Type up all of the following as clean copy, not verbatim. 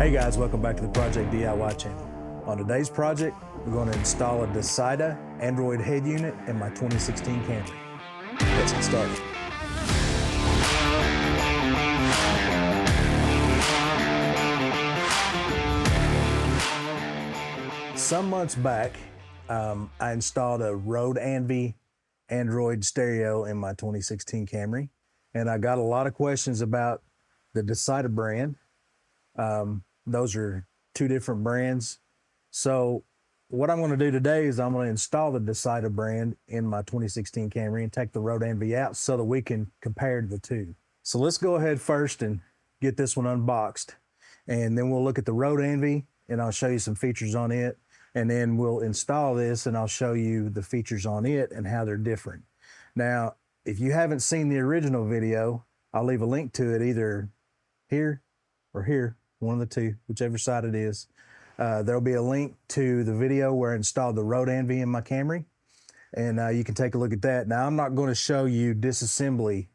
Hey guys, welcome back to the Project DIY channel. On today's project, we're going to install a Dasaita Android head unit in my 2016 Camry. Let's get started. Some months back, I installed a Rode Envy Android stereo in my 2016 Camry, and I got a lot of questions about the Dasaita brand. Those are two different brands. So what I'm going to do today is I'm going to install the Dasaita brand in my 2016 Camry and take the Rode Envy out so that we can compare the two. So let's go ahead first and get this one unboxed, and then we'll look at the Rode Envy and I'll show you some features on it, and then we'll install this and I'll show you the features on it and how they're different. Now, if you haven't seen the original video, I'll leave a link to it either here or here, one of the two, whichever side it is. There'll be a link to the video where I installed the Rode Envy in my Camry, and you can take a look at that. Now, I'm not going to show you disassembly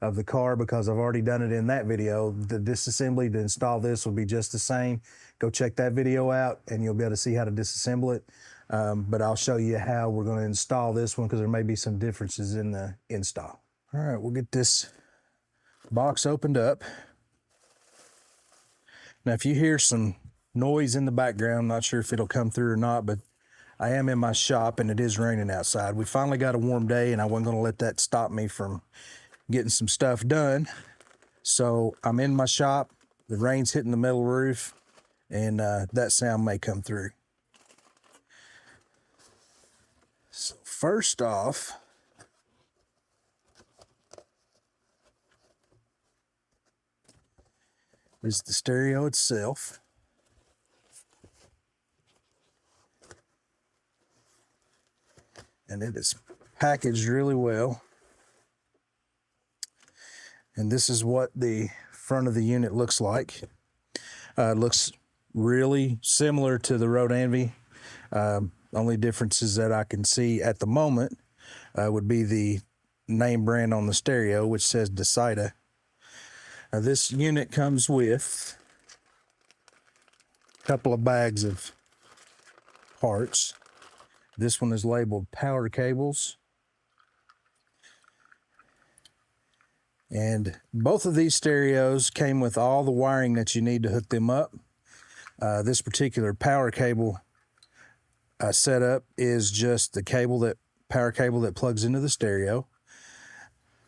of the car because I've already done it in that video. The disassembly to install this will be just the same. Go check that video out and you'll be able to see how to disassemble it. But I'll show you how we're going to install this one because there may be some differences in the install. All right, we'll get this box opened up. Now, if you hear some noise in the background, I'm not sure if it'll come through or not, but I am in my shop and it is raining outside. We finally got a warm day and I wasn't going to let that stop me from getting some stuff done. So I'm in my shop, the rain's hitting the metal roof, and that sound may come through. So first off, is the stereo itself. And it is packaged really well. And this is what the front of the unit looks like. It looks really similar to the Rode Envy. Only differences that I can see at the moment would be the name brand on the stereo, which says Dasaita. Now, this unit comes with a couple of bags of parts. This one is labeled power cables. And both of these stereos came with all the wiring that you need to hook them up. This particular power cable setup is just the power cable that plugs into the stereo.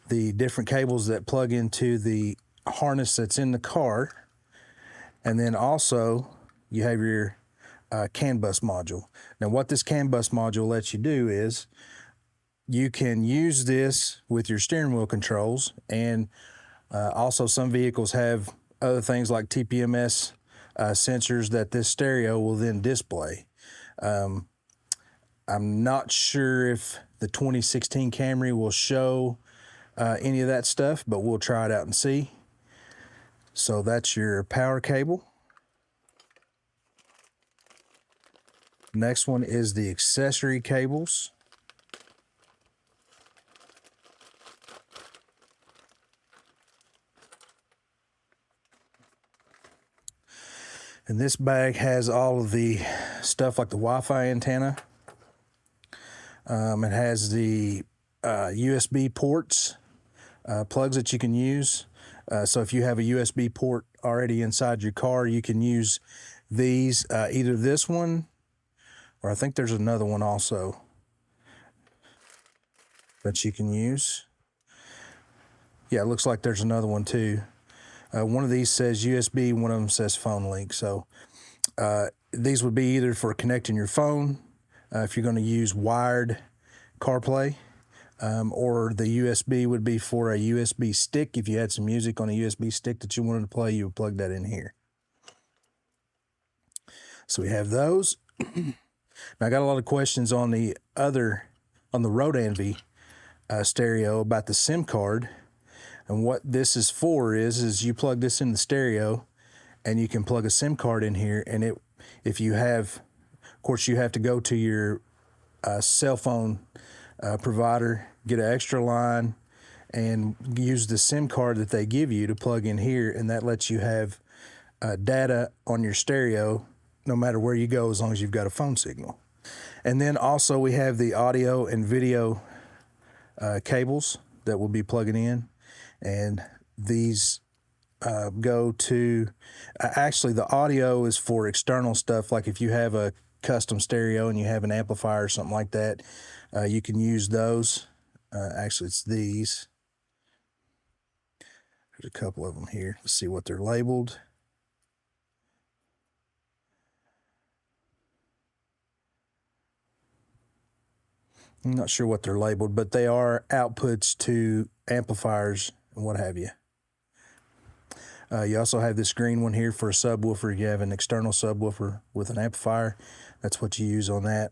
The different cables that plug into the harness that's in the car, and then also you have your CAN bus module. Now, what this CAN bus module lets you do is you can use this with your steering wheel controls, and also some vehicles have other things like TPMS sensors that this stereo will then display. I'm not sure if the 2016 Camry will show any of that stuff, but we'll try it out and see. So that's your power cable. Next one is the accessory cables. And this bag has all of the stuff like the Wi-Fi antenna. It has the USB ports, plugs that you can use. So if you have a USB port already inside your car, you can use these, either this one, or I think there's another one also that you can use. Yeah, it looks like there's another one too. One of these says USB, one of them says phone link. So these would be either for connecting your phone, if you're going to use wired CarPlay, or the USB would be for a USB stick. If you had some music on a USB stick that you wanted to play, you would plug that in here. So we have those. Now, I got a lot of questions on the Rode Envy stereo about the SIM card. And what this is for is you plug this in the stereo and you can plug a SIM card in here, and if you have, of course, you have to go to your cell phone provider, get an extra line, and use the SIM card that they give you to plug in here, and that lets you have data on your stereo no matter where you go, as long as you've got a phone signal. And then also we have the audio and video cables that we'll be plugging in, and these go to, actually the audio is for external stuff, like if you have a custom stereo and you have an amplifier or something like that, you can use those. Actually it's these. There's a couple of them here. Let's see what they're labeled. I'm not sure what they're labeled, but they are outputs to amplifiers and what have you. You also have this green one here for a subwoofer. You have an external subwoofer with an amplifier. That's what you use on that.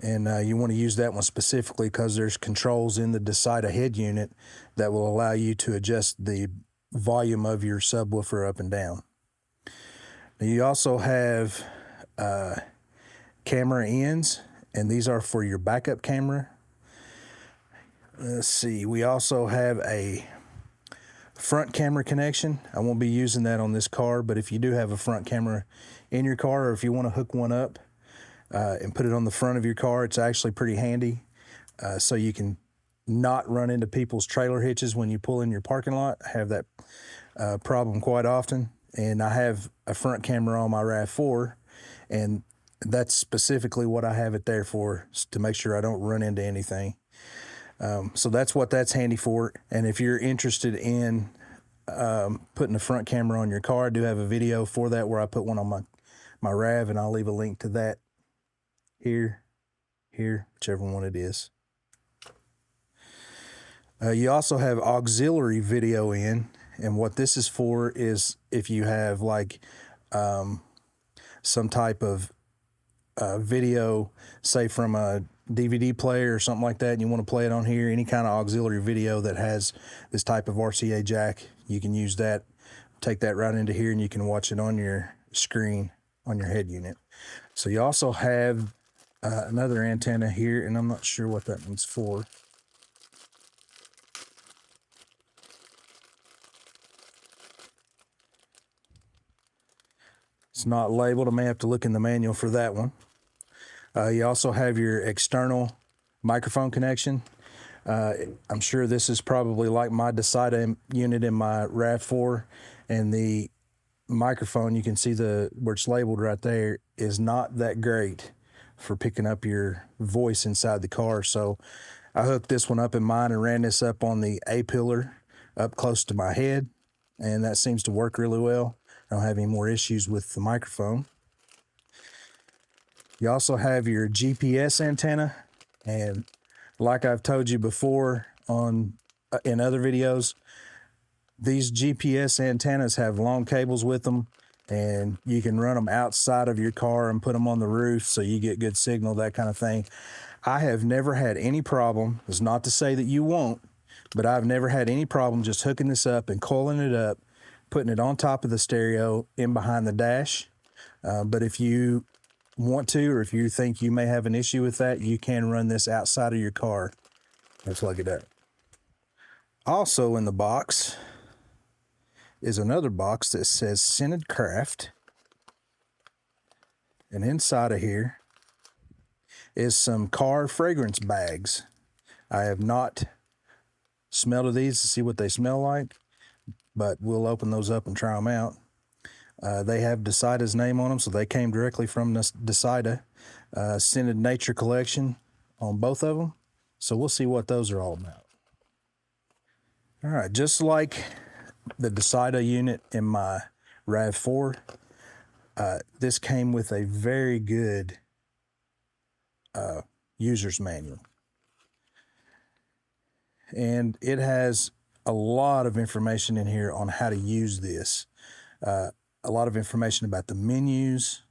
And you want to use that one specifically because there's controls in the Dasaita head unit that will allow you to adjust the volume of your subwoofer up and down. Now you also have camera ends, and these are for your backup camera. Let's see, we also have a front camera connection. I won't be using that on this car, but if you do have a front camera in your car, or if you want to hook one up and put it on the front of your car, it's actually pretty handy. So you can not run into people's trailer hitches when you pull in your parking lot. I have that problem quite often. And I have a front camera on my RAV4, and that's specifically what I have it there for, to make sure I don't run into anything. So that's what that's handy for. And if you're interested in putting a front camera on your car, I do have a video for that where I put one on my RAV, and I'll leave a link to that here, whichever one it is. You also have auxiliary video in, and what this is for is if you have like some type of video, say from a DVD player or something like that, and you want to play it on here, any kind of auxiliary video that has this type of RCA jack, you can use that, take that right into here, and you can watch it on your screen on your head unit. So you also have another antenna here, and I'm not sure what that one's for. It's not labeled. I may have to look in the manual for that one. You also have your external microphone connection. I'm sure this is probably like my Dasaita unit in my RAV4, and the microphone, you can see where it's labeled right there, is not that great for picking up your voice inside the car. So I hooked this one up in mine and ran this up on the A-pillar up close to my head, and that seems to work really well. I don't have any more issues with the microphone. You also have your GPS antenna, and like I've told you before in other videos, these GPS antennas have long cables with them, and you can run them outside of your car and put them on the roof so you get good signal, that kind of thing. I have never had any problem. It's not to say that you won't, but I've never had any problem just hooking this up and coiling it up, putting it on top of the stereo in behind the dash. But if you want to, or if you think you may have an issue with that, you can run this outside of your car and plug it up. Also in the box is another box that says Scented Craft, and inside of here is some car fragrance bags. I have not smelled of these to see what they smell like, but we'll open those up and try them out. They have Dasaita's name on them, so they came directly from Dasaita. Scented Nature Collection on both of them. So we'll see what those are all about. All right, just like the Dasaita unit in my RAV4, this came with a very good user's manual. And it has a lot of information in here on how to use this. A lot of information about the menus,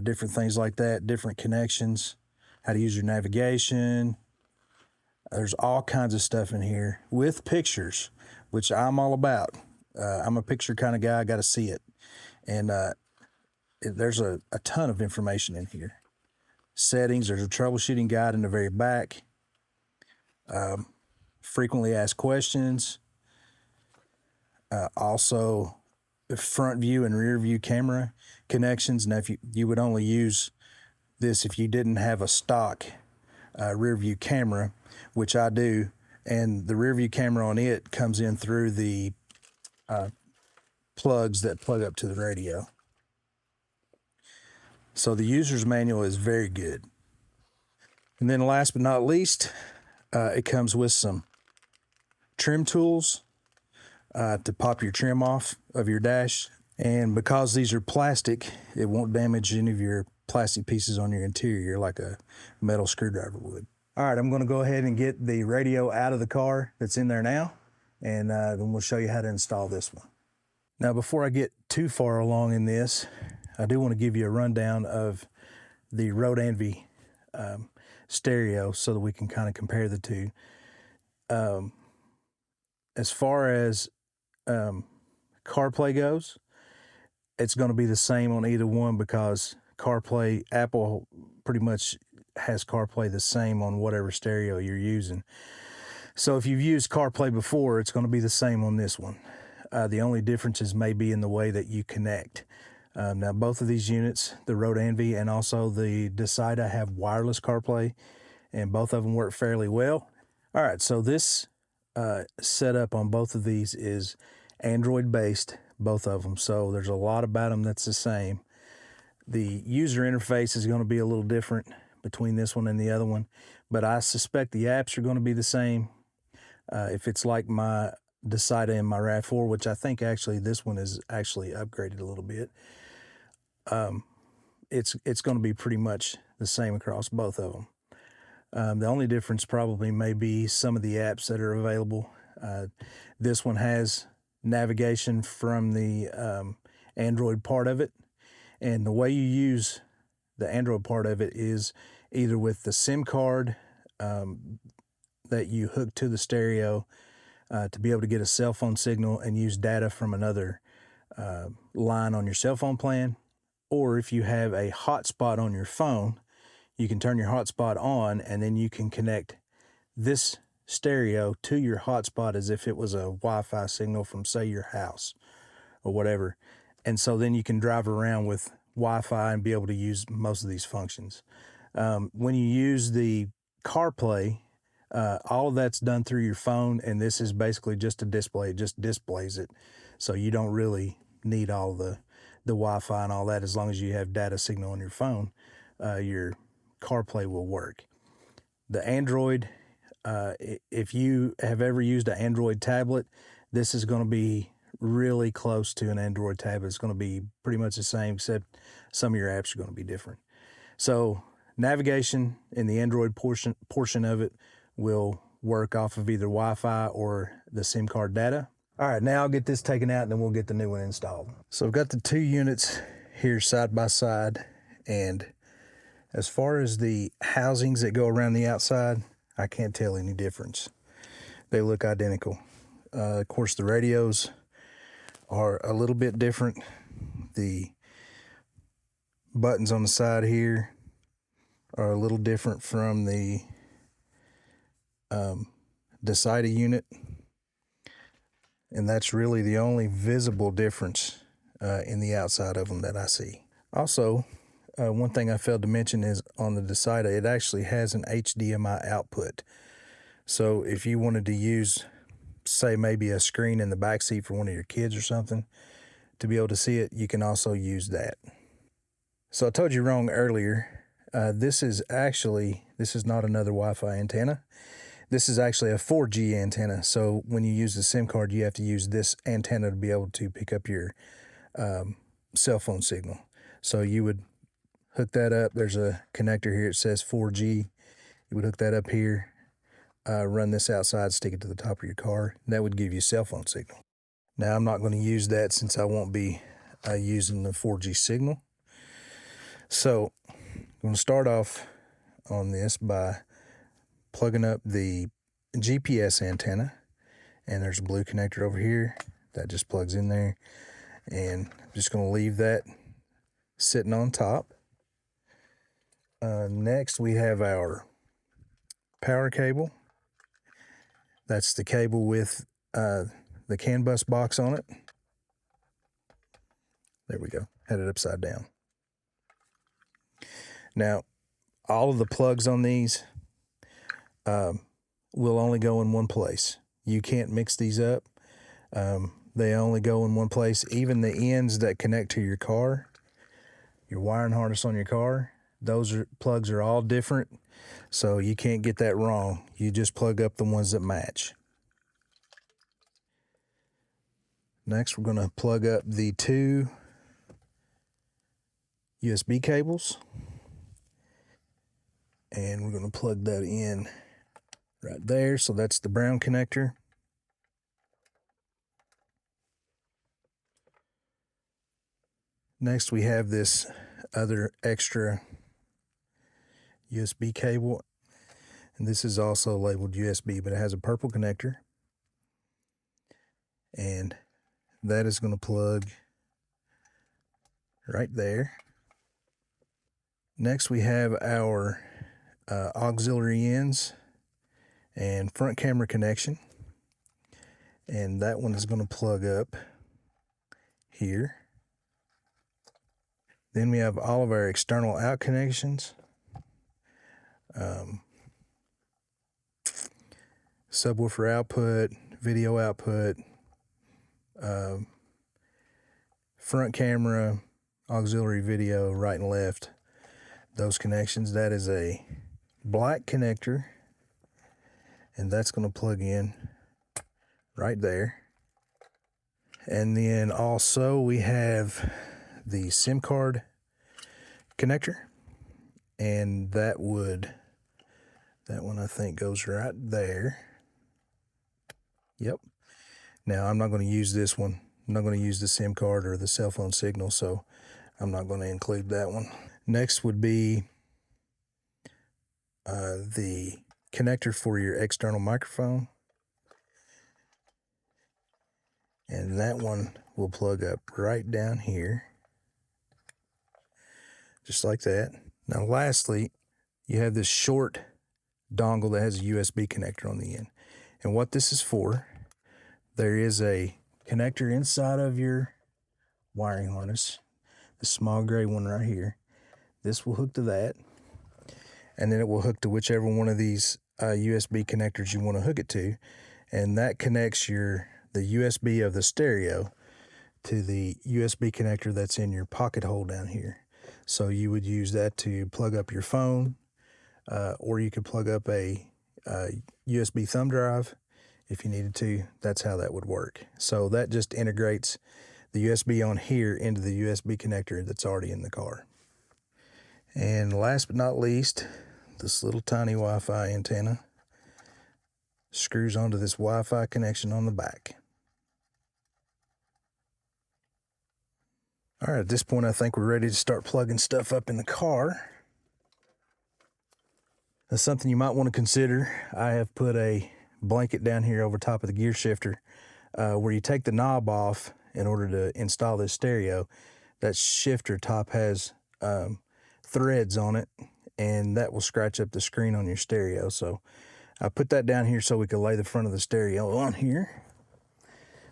different things like that, different connections, how to use your navigation. There's all kinds of stuff in here with pictures, which I'm all about. I'm a picture kind of guy. I got to see it. And there's a ton of information in here. Settings, there's a troubleshooting guide in the very back. Frequently asked questions. Also, front view and rear view camera connections. Now, if you would only use this if you didn't have a stock rear view camera, which I do, and the rear view camera on it comes in through the plugs that plug up to the radio. So the user's manual is very good. And then last but not least, it comes with some trim tools to pop your trim off of your dash. And because these are plastic, it won't damage any of your plastic pieces on your interior like a metal screwdriver would. All right, I'm gonna go ahead and get the radio out of the car that's in there now, and then we'll show you how to install this one. Now, before I get too far along in this, I do want to give you a rundown of the Rode Envy stereo so that we can kind of compare the two. As far as CarPlay goes, it's going to be the same on either one because CarPlay, Apple pretty much has CarPlay the same on whatever stereo you're using. So if you've used CarPlay before, it's going to be the same on this one. The only differences may be in the way that you connect. Now, both of these units, the Rode Envy and also the Dasaita, have wireless CarPlay, and both of them work fairly well. All right, so this setup on both of these is Android-based, both of them. So there's a lot about them that's the same. The user interface is going to be a little different between this one and the other one, but I suspect the apps are going to be the same. If it's like my Dasaita and my RAV4, which I think actually this one is actually upgraded a little bit, it's going to be pretty much the same across both of them. The only difference probably may be some of the apps that are available. This one has navigation from the Android part of it, and the way you use the Android part of it is either with the SIM card that you hook to the stereo to be able to get a cell phone signal and use data from another line on your cell phone plan, or if you have a hotspot on your phone, you can turn your hotspot on and then you can connect this stereo to your hotspot as if it was a Wi-Fi signal from, say, your house or whatever. And so then you can drive around with Wi-Fi and be able to use most of these functions. When you use the CarPlay, all of that's done through your phone, and this is basically just a display. It just displays it. So you don't really need all the Wi-Fi and all that. As long as you have data signal on your phone, your CarPlay will work. The Android, if you have ever used an Android tablet, this is going to be really close to an Android tablet. It's going to be pretty much the same, except some of your apps are going to be different. So navigation in the Android portion of it will work off of either Wi-Fi or the SIM card data. All right, now I'll get this taken out and then we'll get the new one installed. So I've got the two units here side by side, and as far as the housings that go around the outside, I can't tell any difference. They look identical. Of course, the radios are a little bit different. The buttons on the side here are a little different from the Dasaita unit, and that's really the only visible difference in the outside of them that I see. Also, one thing I failed to mention is on the Dasaita, it actually has an HDMI output. So if you wanted to use, say, maybe a screen in the back seat for one of your kids or something to be able to see it, you can also use that. So I told you wrong earlier. This is not another Wi-Fi antenna. This is actually a 4G antenna. So when you use the SIM card, you have to use this antenna to be able to pick up your cell phone signal. So you would hook that up. There's a connector here. It says 4G. You would hook that up here, run this outside, stick it to the top of your car. And that would give you cell phone signal. Now, I'm not going to use that since I won't be using the 4G signal. So I'm going to start off on this by plugging up the GPS antenna, and there's a blue connector over here that just plugs in there, and I'm just going to leave that sitting on top. Next, we have our power cable. That's the cable with the CAN bus box on it. There we go. Had it upside down. Now, all of the plugs on these will only go in one place. You can't mix these up. They only go in one place. Even the ends that connect to your car, your wiring harness on your car, plugs are all different. So you can't get that wrong. You just plug up the ones that match. Next, we're going to plug up the 2 USB cables. And we're going to plug that in right there. So that's the brown connector. Next, we have this other extra USB cable. And this is also labeled USB, but it has a purple connector. And that is going to plug right there. Next, we have our auxiliary ends and front camera connection. And that one is going to plug up here. Then we have all of our external out connections. Subwoofer output, video output, front camera, auxiliary video, right and left. Those connections. That is a black connector, and that's going to plug in right there. And then also we have the SIM card connector, and that one I think goes right there. Yep. Now I'm not going to use this one. I'm not going to use the SIM card or the cell phone signal, so I'm not going to include that one. Next would be the connector for your external microphone. And that one will plug up right down here. Just like that. Now lastly, you have this short dongle that has a USB connector on the end. And what this is for, there is a connector inside of your wiring harness, the small gray one right here. This will hook to that, and then it will hook to whichever one of these USB connectors you want to hook it to, and that connects the USB of the stereo to the USB connector that's in your pocket hole down here. So you would use that to plug up your phone, or you could plug up a USB thumb drive if you needed to. That's how that would work. So that just integrates the USB on here into the USB connector that's already in the car. And last but not least, this little tiny Wi-Fi antenna screws onto this Wi-Fi connection on the back. All right, at this point, I think we're ready to start plugging stuff up in the car. That's something you might want to consider. I have put a blanket down here over top of the gear shifter where you take the knob off in order to install this stereo. That shifter top has threads on it, and that will scratch up the screen on your stereo. So I put that down here so we can lay the front of the stereo on here.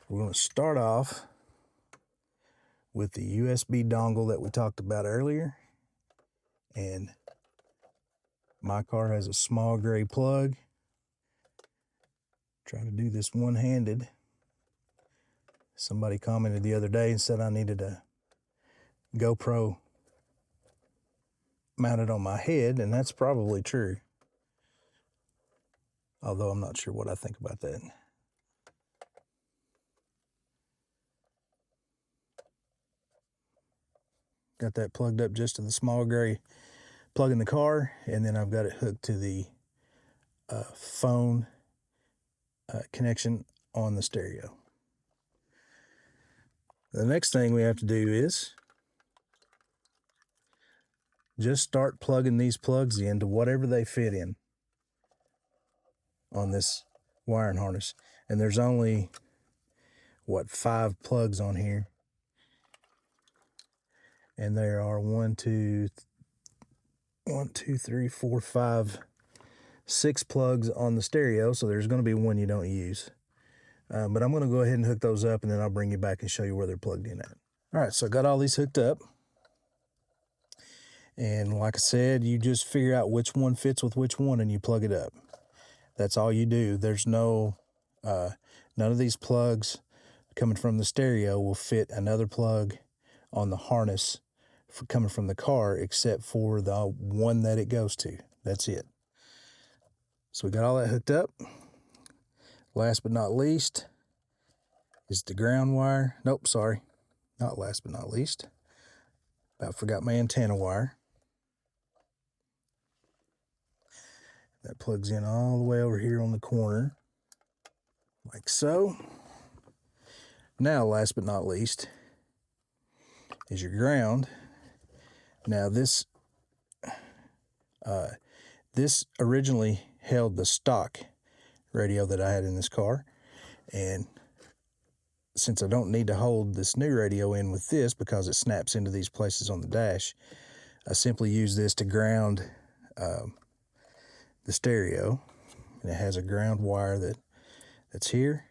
We're going to start off with the USB dongle that we talked about earlier. And my car has a small gray plug. Try to do this one-handed. Somebody commented the other day and said I needed a GoPro mounted on my head, and that's probably true. Although I'm not sure what I think about that. Got that plugged up just to the small gray plug in the car, and then I've got it hooked to the phone connection on the stereo. The next thing we have to do is just start plugging these plugs into whatever they fit in on this wiring harness. And there's only, 5 plugs on here. And there are 6 plugs on the stereo, so there's going to be one you don't use. But I'm going to go ahead and hook those up, and then I'll bring you back and show you where they're plugged in at. All right, so I got all these hooked up. And like I said, you just figure out which one fits with which one and you plug it up. That's all you do. There's no, none of these plugs coming from the stereo will fit another plug on the harness coming from the car except for the one that it goes to. That's it. So we got all that hooked up. Last but not least is the ground wire. Nope, sorry. Not last but not least. About forgot my antenna wire. That plugs in all the way over here on the corner, like so. Now, last but not least, is your ground. Now this originally held the stock radio that I had in this car, and since I don't need to hold this new radio in with this because it snaps into these places on the dash, I simply use this to ground the stereo, and it has a ground wire that's here.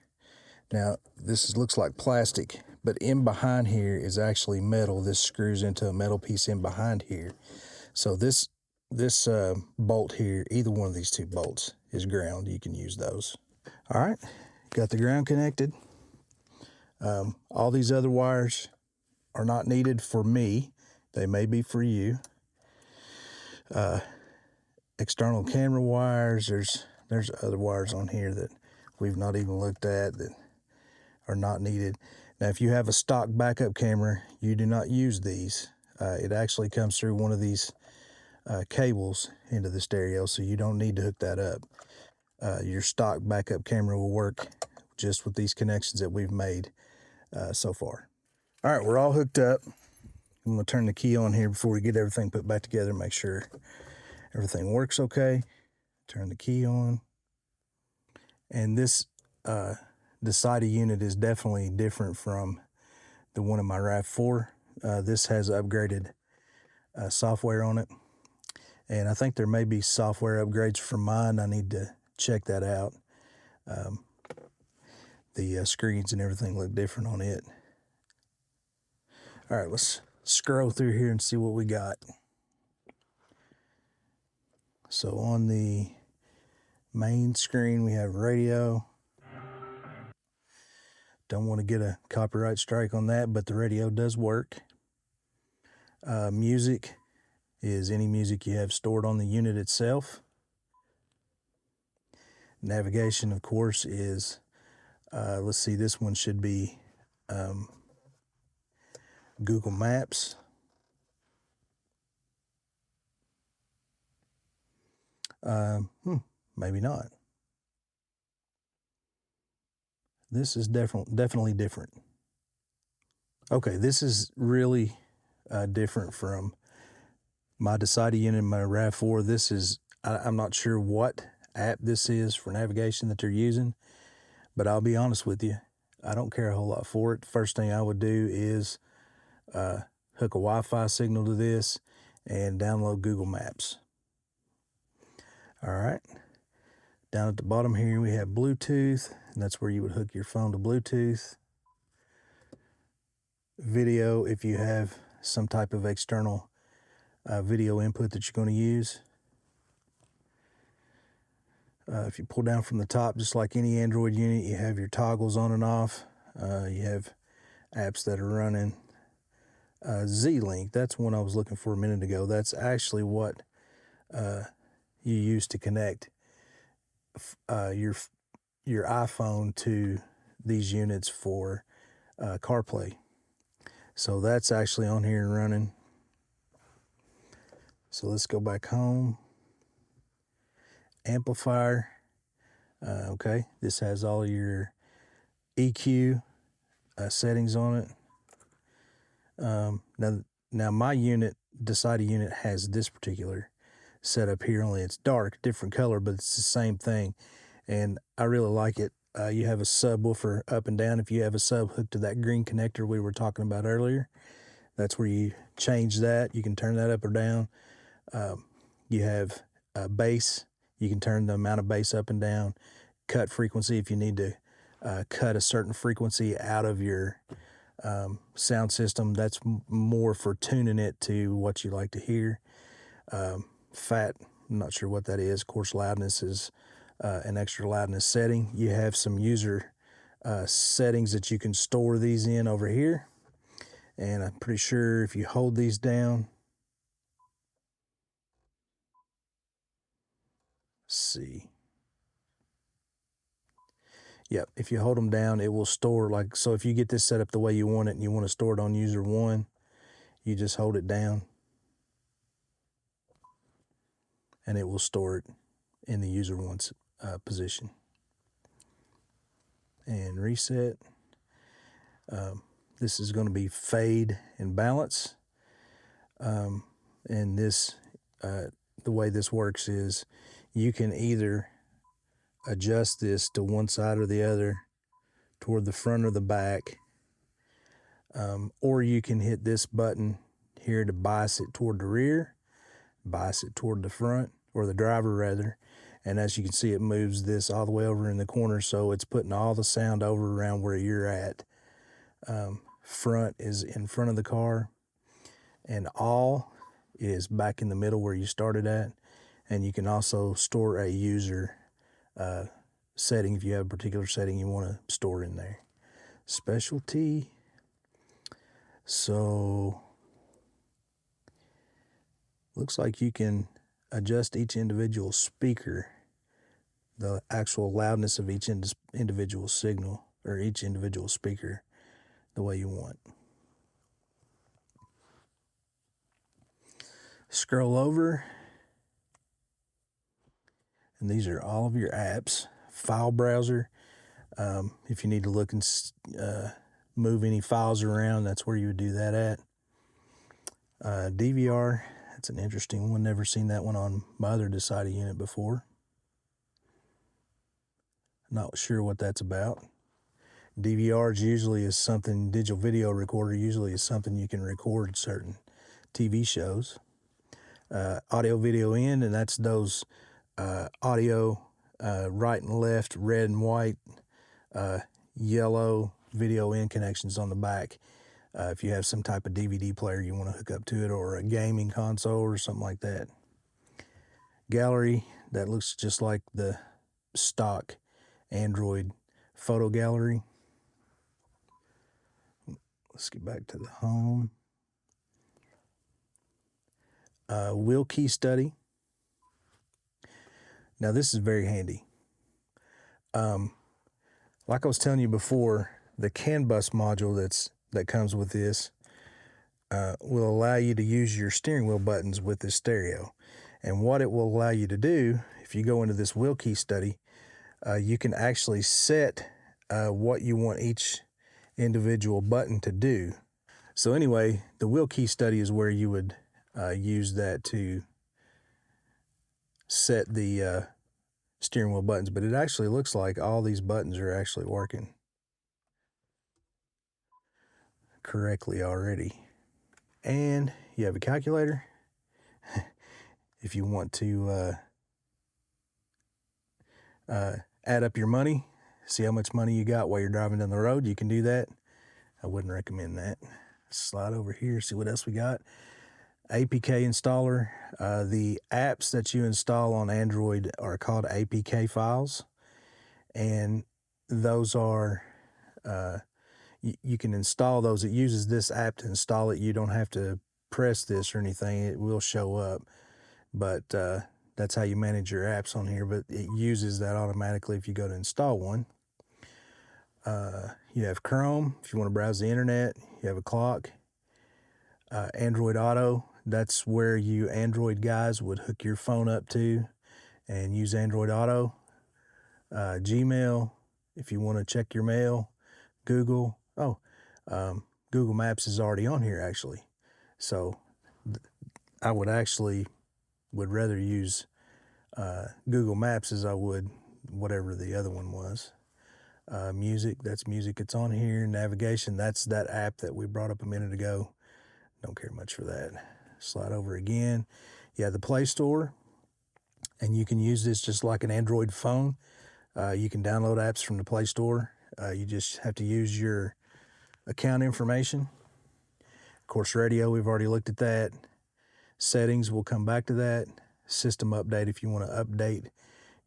Now this looks like plastic, but in behind here is actually metal. This screws into a metal piece in behind here. So this bolt here, either one of these two bolts is ground. You can use those. All right, got the ground connected. All these other wires are not needed for me. They may be for you. External camera wires, there's other wires on here that we've not even looked at that are not needed. Now, if you have a stock backup camera, you do not use these. It actually comes through one of these cables into the stereo, so you don't need to hook that up. Your stock backup camera will work just with these connections that we've made so far. All right, we're all hooked up. I'm gonna turn the key on here before we get everything put back together, make sure everything works okay. Turn the key on. And this Dasaita unit is definitely different from the one in my RAV4. This has upgraded software on it. And I think there may be software upgrades for mine. I need to check that out. The screens and everything look different on it. All right, let's scroll through here and see what we got. So on the main screen, we have radio. Don't want to get a copyright strike on that, but the radio does work. Music is any music you have stored on the unit itself. Navigation, of course, is, let's see, this one should be Google Maps. Maybe not. This is definitely different. Okay, this is really different from my Dasaita unit and my RAV4. This is, I'm not sure what app this is for navigation that they're using, but I'll be honest with you, I don't care a whole lot for it. First thing I would do is hook a Wi-Fi signal to this and download Google Maps. All right. Down at the bottom here, we have Bluetooth, and that's where you would hook your phone to Bluetooth. Video, if you have some type of external video input that you're going to use. If you pull down from the top, just like any Android unit, you have your toggles on and off. You have apps that are running. Z-Link, that's one I was looking for a minute ago. That's actually what you use to connect your iPhone to these units for CarPlay. So that's actually on here and running. So let's go back home. Amplifier. Okay, this has all your EQ settings on it. Now my unit, Dasaita unit, has this particular setup here, only it's dark, different color, but it's the same thing, and I really like it. You have a subwoofer up and down. If you have a sub hooked to that green connector we were talking about earlier, that's where you change that. You can turn that up or down. You have bass. You can turn the amount of bass up and down. Cut frequency if you need to cut a certain frequency out of your sound system. That's more for tuning it to what you like to hear. Fat, I'm not sure what that is. Coarse loudness is an extra loudness setting. You have some user settings that you can store these in over here. And I'm pretty sure if you hold these down, let's see. Yep, if you hold them down, it will store, like, so if you get this set up the way you want it and you want to store it on user 1, you just hold it down and it will store it in the user 1's position. And reset. This is going to be fade and balance. And this, the way this works is you can either adjust this to one side or the other, toward the front or the back, or you can hit this button here to bias it toward the rear, bias it toward the front, or the driver rather, and as you can see, it moves this all the way over in the corner, so it's putting all the sound over around where you're at. Front is in front of the car, and all is back in the middle where you started at, and you can also store a user setting if you have a particular setting you want to store in there. Specialty. So looks like you can adjust each individual speaker, the actual loudness of each individual signal or each individual speaker the way you want. Scroll over, and these are all of your apps. File browser, if you need to look and move any files around, that's where you would do that at. DVR, that's an interesting one. Never seen that one on my other Dasaita unit before. Not sure what that's about. DVRs usually is something, digital video recorder usually is something you can record certain TV shows. Audio video in, and that's those audio right and left, red and white, yellow video in connections on the back. If you have some type of DVD player you want to hook up to it, or a gaming console or something like that. Gallery, that looks just like the stock Android photo gallery. Let's get back to the home. Wheel key study. Now this is very handy. Like I was telling you before, the CAN bus module that comes with this will allow you to use your steering wheel buttons with this stereo. And what it will allow you to do, if you go into this wheel key study, you can actually set what you want each individual button to do. So anyway, the wheel key study is where you would use that to set the steering wheel buttons, but it actually looks like all these buttons are actually working correctly already. And you have a calculator. If you want to add up your money, see how much money you got while you're driving down the road, you can do that. I wouldn't recommend that. Slide over here, see what else we got. APK installer. The apps that you install on Android are called APK files, and those are you can install those. It uses this app to install it. You don't have to press this or anything. It will show up, but that's how you manage your apps on here, but it uses that automatically if you go to install one. You have Chrome if you want to browse the internet. You have a clock. Android Auto, that's where you Android guys would hook your phone up to and use Android Auto. Gmail, if you want to check your mail. Google, Google Maps is already on here actually. So I would rather use Google Maps as I would whatever the other one was. Music, that's music, it's on here. Navigation, that's that app that we brought up a minute ago. Don't care much for that. Slide over again. Yeah, the Play Store, and you can use this just like an Android phone. You can download apps from the Play Store. You just have to use your account information. Of course, radio, we've already looked at that. Settings, we'll come back to that. System update, if you want to update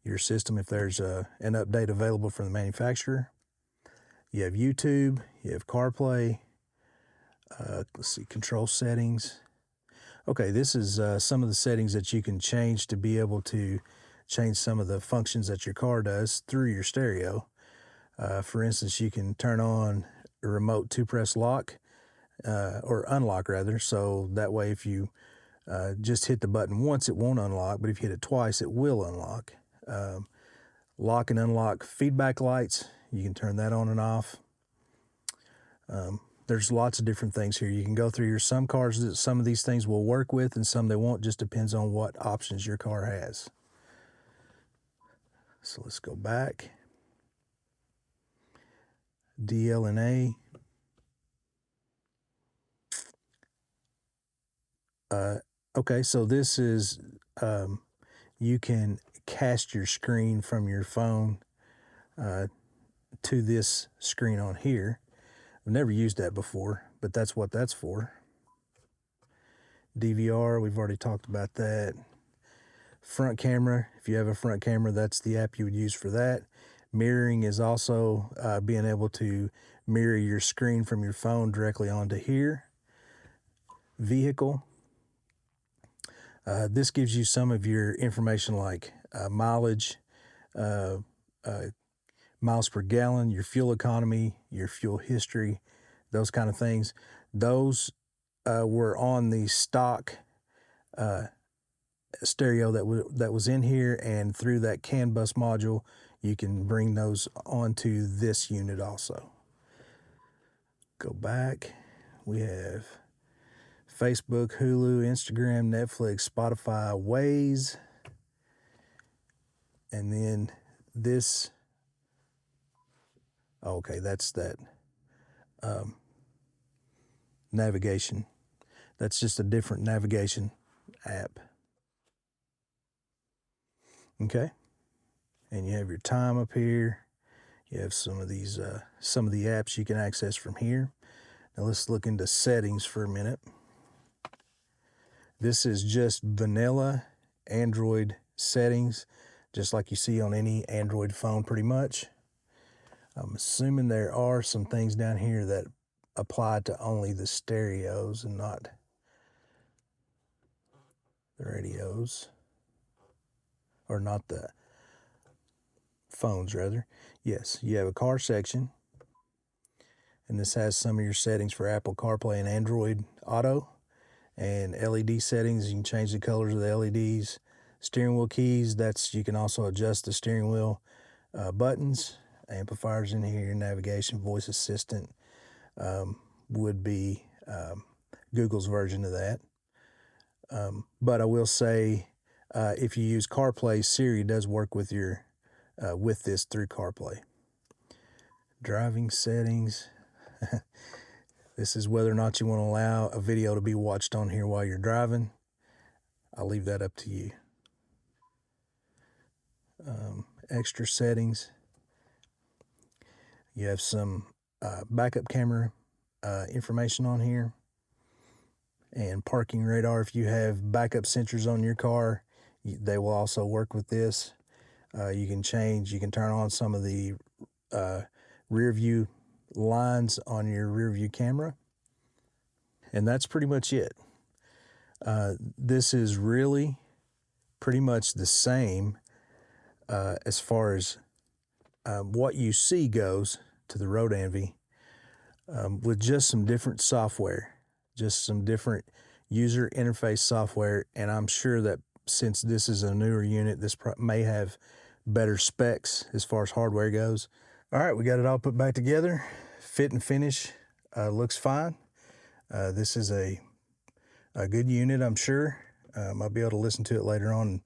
your system, if there's an update available from the manufacturer. You have YouTube, you have CarPlay. Let's see, control settings. Okay, this is some of the settings that you can change to be able to change some of the functions that your car does through your stereo. For instance, you can turn on a remote two-press lock, or unlock rather, so that way if you just hit the button once, it won't unlock, but if you hit it twice, it will unlock. Lock and unlock feedback lights, you can turn that on and off. There's lots of different things here. You can go through some cars that some of these things will work with and some they won't, just depends on what options your car has. So let's go back. DLNA. Okay, so this is, you can cast your screen from your phone to this screen on here. I've never used that before, but that's what that's for. DVR, we've already talked about that. Front camera, if you have a front camera, that's the app you would use for that. Mirroring is also being able to mirror your screen from your phone directly onto here. Vehicle. This gives you some of your information like mileage, miles per gallon, your fuel economy, your fuel history, those kind of things. Those were on the stock stereo that was in here, and through that CAN bus module, you can bring those onto this unit also. Go back. We have Facebook, Hulu, Instagram, Netflix, Spotify, Waze, and then this. Okay, that's that navigation. That's just a different navigation app. Okay, and you have your time up here. You have some of these, some of the apps you can access from here. Now let's look into settings for a minute. This is just vanilla Android settings, just like you see on any Android phone pretty much. I'm assuming there are some things down here that apply to only the stereos and not the radios, or not the phones rather. Yes, you have a car section, and this has some of your settings for Apple CarPlay and Android Auto, and LED settings. You can change the colors of the LEDs. Steering wheel keys, that's, you can also adjust the steering wheel buttons. Amplifiers in here, navigation, voice assistant would be Google's version of that. But I will say, if you use CarPlay, Siri does work with your with this through CarPlay. Driving settings. This is whether or not you want to allow a video to be watched on here while you're driving. I'll leave that up to you. Extra settings. You have some backup camera information on here, and parking radar. If you have backup sensors on your car, they will also work with this. You can turn on some of the rear view lines on your rear view camera, and that's pretty much it. This is really pretty much the same as far as what you see goes to the Road Envy, with just some different software, just some different user interface software. And I'm sure that since this is a newer unit, this may have better specs as far as hardware goes. All right, we got it all put back together. Fit and finish looks fine. This is a good unit, I'm sure. I'll be able to listen to it later on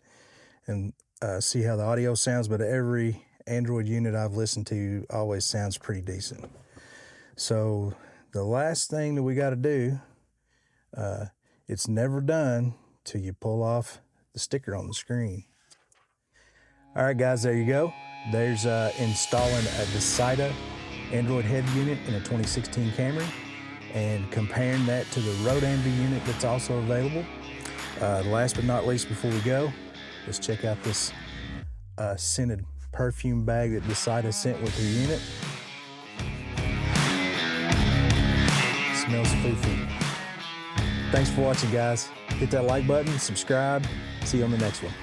and see how the audio sounds, but every Android unit I've listened to always sounds pretty decent. So the last thing that we got to do, it's never done till you pull off the sticker on the screen. All right, guys, there you go. There's installing a Dasaita Android head unit in a 2016 Camry and comparing that to the Road Envy unit that's also available. Last but not least, before we go, let's check out this scented perfume bag that Dasaita sent with her unit. Smells foofy. Thanks for watching, guys. Hit that like button, subscribe. See you on the next one.